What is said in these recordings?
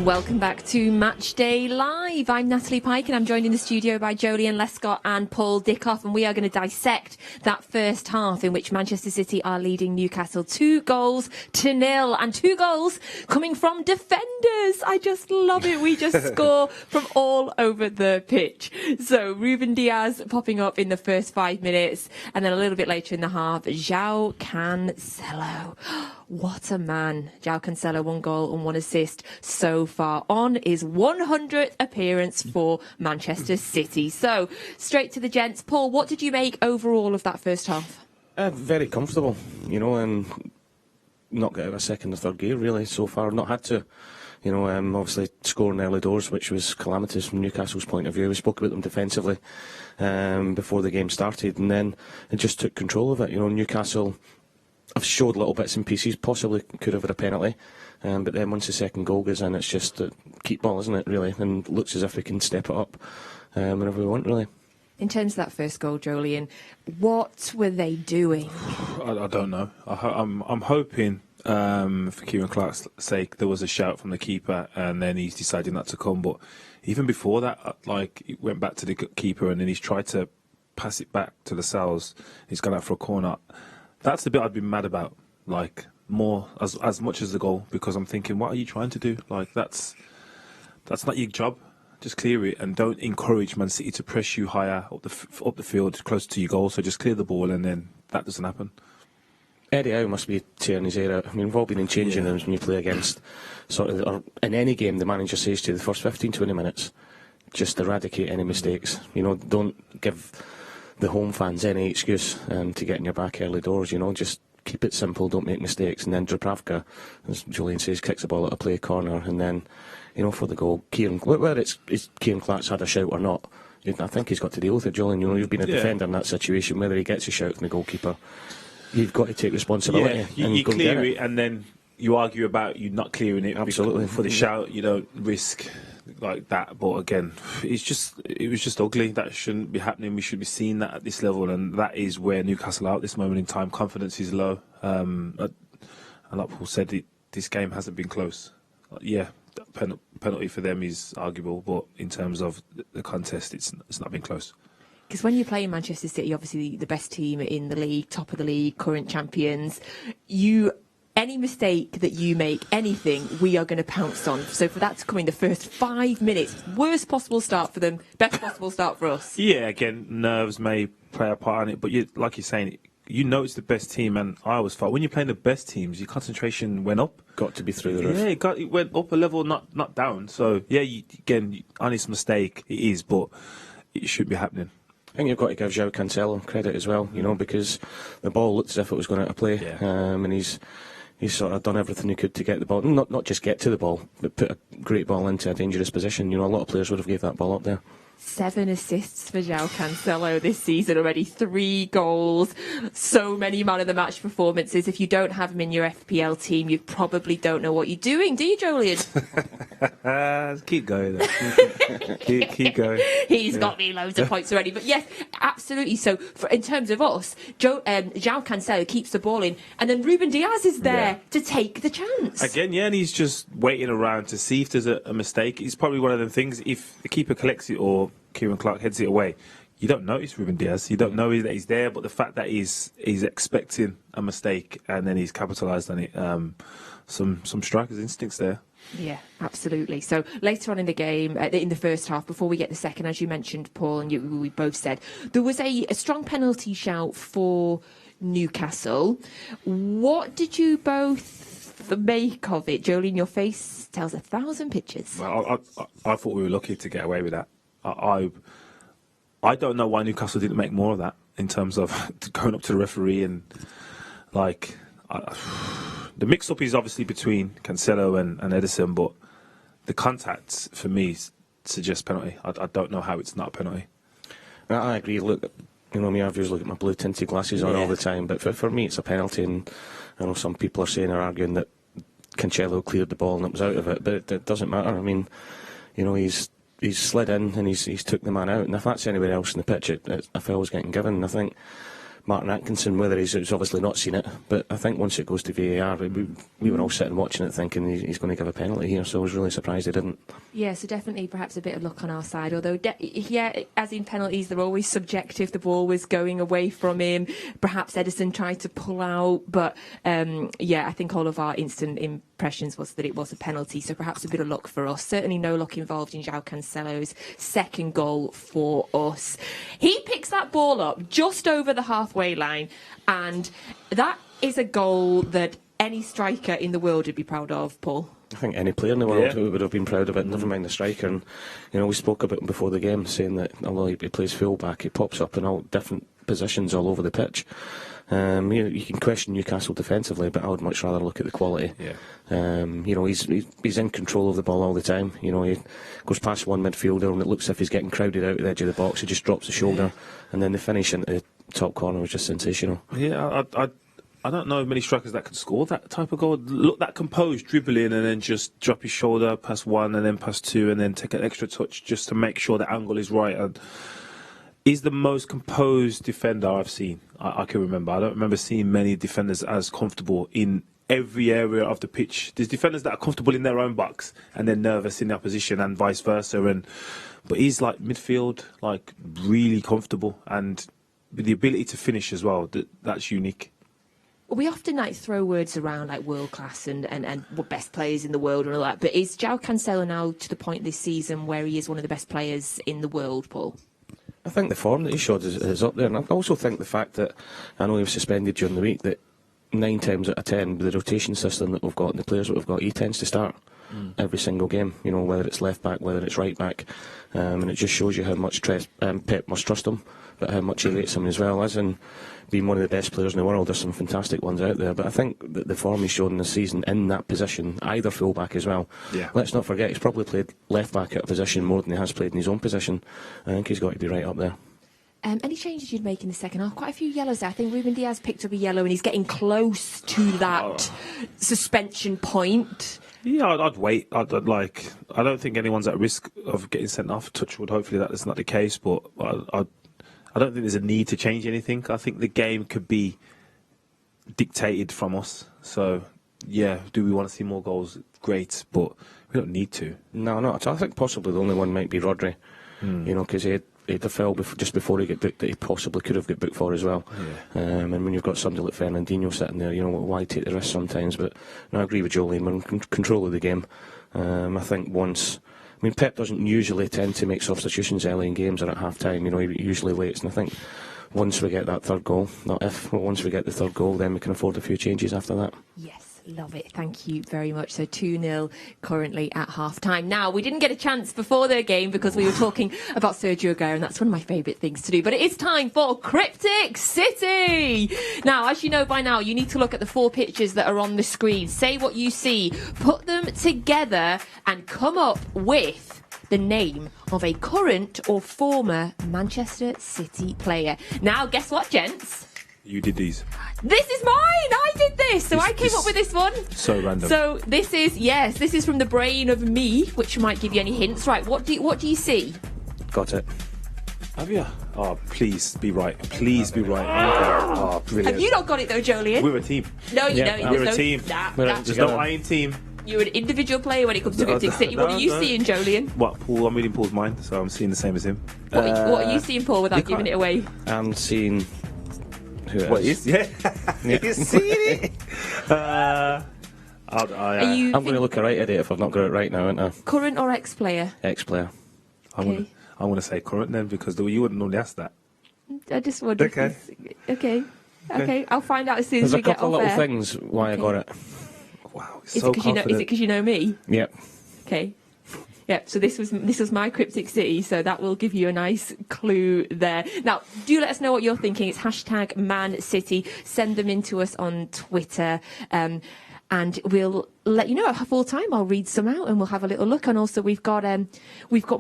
Welcome back to Matchday Live. I'm Natalie Pike and I'm joined in the studio by Joleon, Lescott and Paul Dickov, and we are going to dissect that first half in which Manchester City are leading Newcastle 2-0 and 2 goals coming from defenders. I just love it. We just score from all over the pitch. So Ruben Diaz popping up in the first 5 minutes, and then a little bit later in the half, Joao Cancelo. What a man. Joao Cancelo, 1 goal and 1 assist so far on his 100th appearance for Manchester City. So, straight to the gents. Paul, what did you make overall of that first half? Very comfortable, and not get out of second or third gear, really, so far. Not had to, obviously scoring early doors, which was calamitous from Newcastle's point of view. We spoke about them defensively before the game started, and then it just took control of it. Newcastle have showed little bits and pieces, possibly could have had a penalty, but then once the second goal goes in, it's just a keep ball, isn't it, really? And it looks as if we can step it up whenever we want, really. In terms of that first goal, Joleon, what were they doing? I don't know. I'm hoping, for Kieran Clark's sake, there was a shout from the keeper, and then he's decided not to come. But even before that, he went back to the keeper, and then he's tried to pass it back to Lascelles. He's gone out for a corner. That's the bit I'd be mad about, more as much as the goal, because I'm thinking, what are you trying to do? That's not your job. Just clear it and don't encourage Man City to press you higher up the field, close to your goal. So just clear the ball, and then that doesn't happen. Eddie Howe must be tearing his hair out. I mean, we've all been in changing rooms when you play against or in any game, the manager says to you, the first 15-20 minutes, just eradicate any mistakes. Don't give the home fans any excuse to get in your back early doors. Just keep it simple, don't make mistakes. And then Dubravka, as Joleon says, kicks the ball out of play corner, and then for the goal, whether it's Kieran Clark's had a shout or not, I think he's got to deal with it. Joleon, you've been a defender in that situation. Whether he gets a shout from the goalkeeper, you've got to take responsibility. You clear it, and then you argue about you not clearing it. Absolutely. For the shout, you don't risk like that. But again, it was just ugly. That shouldn't be happening. We should be seeing that at this level, and that is where Newcastle are at this moment in time. Confidence is low, and like Paul said, this game hasn't been close. Penalty for them is arguable, but in terms of the contest, it's not been close. Because when you play in Manchester City, obviously the best team in the league, top of the league, current champions, any mistake that you make, anything, we are going to pounce on. So for that to come in the first 5 minutes, worst possible start for them, best possible start for us. Yeah, again, nerves may play a part in it, but like you're saying, it's the best team, and I always thought when you're playing the best teams, your concentration went up. Got to be through the roof. Yeah, it went up a level, not down. So yeah, again, honest mistake it is, but it should be happening. I think you've got to give Joao Cancelo credit as well, because the ball looked as if it was going out of play, and he's sort of done everything he could to get the ball, not just get to the ball, but put a great ball into a dangerous position. A lot of players would have gave that ball up there. 7 assists for Joao Cancelo this season already, 3 goals, so many man of the match performances. If you don't have him in your FPL team, you probably don't know what you're doing, do you, Joleon? Keep going. keep going. He's got me loads of points already. But yes, absolutely. So in terms of us, Joao Cancelo keeps the ball in, and then Ruben Diaz is there to take the chance. Again, and he's just waiting around to see if there's a mistake. It's probably one of them things, if the keeper collects it or Kieran Clark heads it away, you don't notice Ruben Diaz. You don't know that he's there, but the fact that he's expecting a mistake and then he's capitalised on it, some striker's instincts there. Yeah, absolutely. So later on in the game, in the first half, before we get the second, as you mentioned, Paul, and we both said, there was a strong penalty shout for Newcastle. What did you both make of it? Joleon, your face tells 1,000 pictures. Well, I thought we were lucky to get away with that. I don't know why Newcastle didn't make more of that in terms of going up to the referee and the mix-up is obviously between Cancelo and Edison, but the contacts for me suggest penalty. I don't know how it's not a penalty. I agree. Look, me, I always look at my blue tinted glasses on all the time, but for me it's a penalty, and I know some people are arguing that Cancelo cleared the ball and it was out of it, but it doesn't matter. I mean, he's slid in and he's took the man out, and if that's anywhere else in the pitch, a foul's getting given. And I think Martin Atkinson, whether he's obviously not seen it, but I think once it goes to VAR, we were all sitting watching it thinking he's going to give a penalty here, so I was really surprised he didn't. Yeah, so definitely perhaps a bit of luck on our side, although, as in penalties, they're always subjective. The ball was going away from him. Perhaps Edison tried to pull out, but I think all of our instant impressions was that it was a penalty, so perhaps a bit of luck for us. Certainly no luck involved in Joao Cancelo's second goal for us. He picks that ball up just over the halfway line, and that is a goal that any striker in the world would be proud of, Paul. I think any player in the world would have been proud of it, never mind the striker. And we spoke about him before the game, saying that although he plays full-back, he pops up in all different positions all over the pitch. You can question Newcastle defensively, but I would much rather look at the quality. He's in control of the ball all the time. He goes past one midfielder and it looks as if he's getting crowded out at the edge of the box. He just drops the shoulder, and then the finish into the top corner was just sensational. Yeah, I don't know many strikers that can score that type of goal. Look that composed, dribbling and then just drop his shoulder past one and then past two and then take an extra touch just to make sure the angle is right. And he's the most composed defender I've seen. I can remember. I don't remember seeing many defenders as comfortable in every area of the pitch. There's defenders that are comfortable in their own box and then nervous in the opposition and vice versa. But he's like midfield, like really comfortable, and with the ability to finish as well. That's unique. We often throw words around like world class and best players in the world and all that, but is Joao Cancelo now to the point this season where he is one of the best players in the world, Paul? I think the form that he showed is up there, and I also think the fact that I know he was suspended during the week, that 9 times out of 10 with the rotation system that we've got and the players that we've got, he tends to start every single game, whether it's left back, whether it's right back, and it just shows you how much Pep must trust him, but how much he rates him as well. As in being one of the best players in the world, there's some fantastic ones out there, but I think that the form he's shown this season in that position, either full back as well, let's not forget he's probably played left back out of position more than he has played in his own position. I think he's got to be right up there. Any changes you'd make in the second half? Quite a few yellows there. I think Ruben Diaz picked up a yellow and he's getting close to that suspension point. Yeah, I'd wait. I don't think anyone's at risk of getting sent off. Touchwood, hopefully that is not the case, but I don't think there's a need to change anything. I think the game could be dictated from us. So, do we want to see more goals? Great, but we don't need to. No, not. I think possibly the only one might be Rodri, because he had a foul just before he got booked that he possibly could have got booked for as well. And when you've got somebody like Fernandinho sitting there, why take the risk sometimes? But no, I agree with Joleon. We're in control of the game. I think Pep doesn't usually tend to make substitutions early in games or at half-time. He usually waits. And I think once we get that third goal, once we get the third goal, then we can afford a few changes after that. Yes. Love it. Thank you very much. So 2-0 currently at half-time. Now, we didn't get a chance before the game because we were talking about Sergio Aguero, and that's one of my favourite things to do. But it is time for Cryptic City. Now, as you know by now, you need to look at the 4 pictures that are on the screen. Say what you see, put them together, and come up with the name of a current or former Manchester City player. Now, guess what, gents? You did these. This is mine! I did this! So I came up with this one. So random. So this is from the brain of me, which might give you any hints. Right, what do you see? Got it. Have you? Oh, please be right. Please be right. Oh, brilliant. Have you not got it though, Joleon? We're a team. No, you don't. We're a team. There's no I in team. You're an individual player when it comes to Cryptic City. What are you seeing, Joleon? What, Paul? I'm reading Paul's mind, so I'm seeing the same as him. What are you seeing, Paul, without giving it away? I'm seeing... What is? Yeah. You seen it? I'm going to look right at it if I've not got it right now, aren't I? Current or ex-player? Ex-player. I'm going to say current then, because you wouldn't normally ask that. I just wondered. Okay. I'll find out as soon as we get off There's a couple of little air. things why I got it. Wow, Is it because you know me? Yep. Okay. Yep, so this was my Cryptic City, so that will give you a nice clue there. Now, do let us know what you're thinking. It's #Man City. Send them in to us on Twitter. and we'll let you know at full time. I'll read some out and we'll have a little look. And also we've got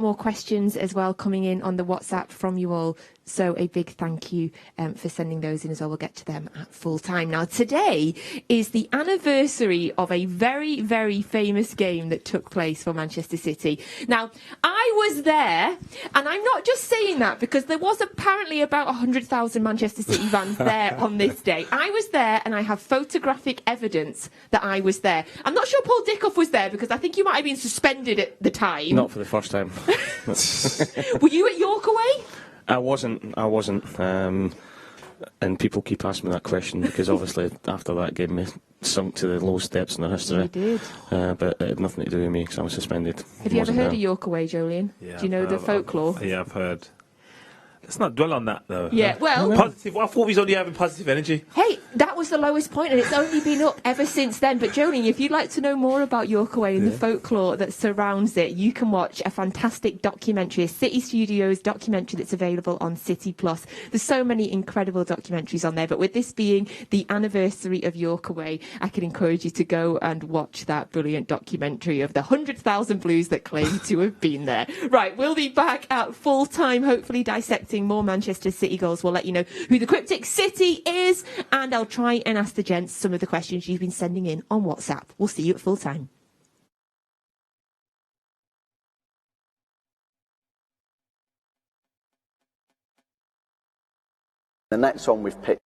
more questions as well coming in on the WhatsApp from you all. So a big thank you for sending those in as well. We'll get to them at full time. Now, today is the anniversary of a very, very famous game that took place for Manchester City. Now, I was there, and I'm not just saying that because there was apparently about 100,000 Manchester City fans there on this day. I was there, and I have photographic evidence that I was there. I'm not sure Paul Dickov was there because I think you might have been suspended at the time. Not for the first time. Were you at York away? I wasn't. And people keep asking me that question because obviously after that game me sunk to the lowest depths in their history. You did. But it had nothing to do with me because I was suspended. Have you ever heard of York away, Joleon? Yeah, do you know the folklore? I've heard. Let's not dwell on that, though. Yeah, well... Positive. I thought we was only having positive energy. Hey, that was the lowest point, and it's only been up ever since then. But, Joleon, if you'd like to know more about York Away and the folklore that surrounds it, you can watch a fantastic documentary, a City Studios documentary that's available on City Plus. There's so many incredible documentaries on there, but with this being the anniversary of York Away, I can encourage you to go and watch that brilliant documentary of the 100,000 Blues that claim to have been there. Right, we'll be back at full time, hopefully dissecting more Manchester City goals. We'll let you know who the cryptic city is, and I'll try and ask the gents some of the questions you've been sending in on WhatsApp. We'll see you at full time. The next one we've picked.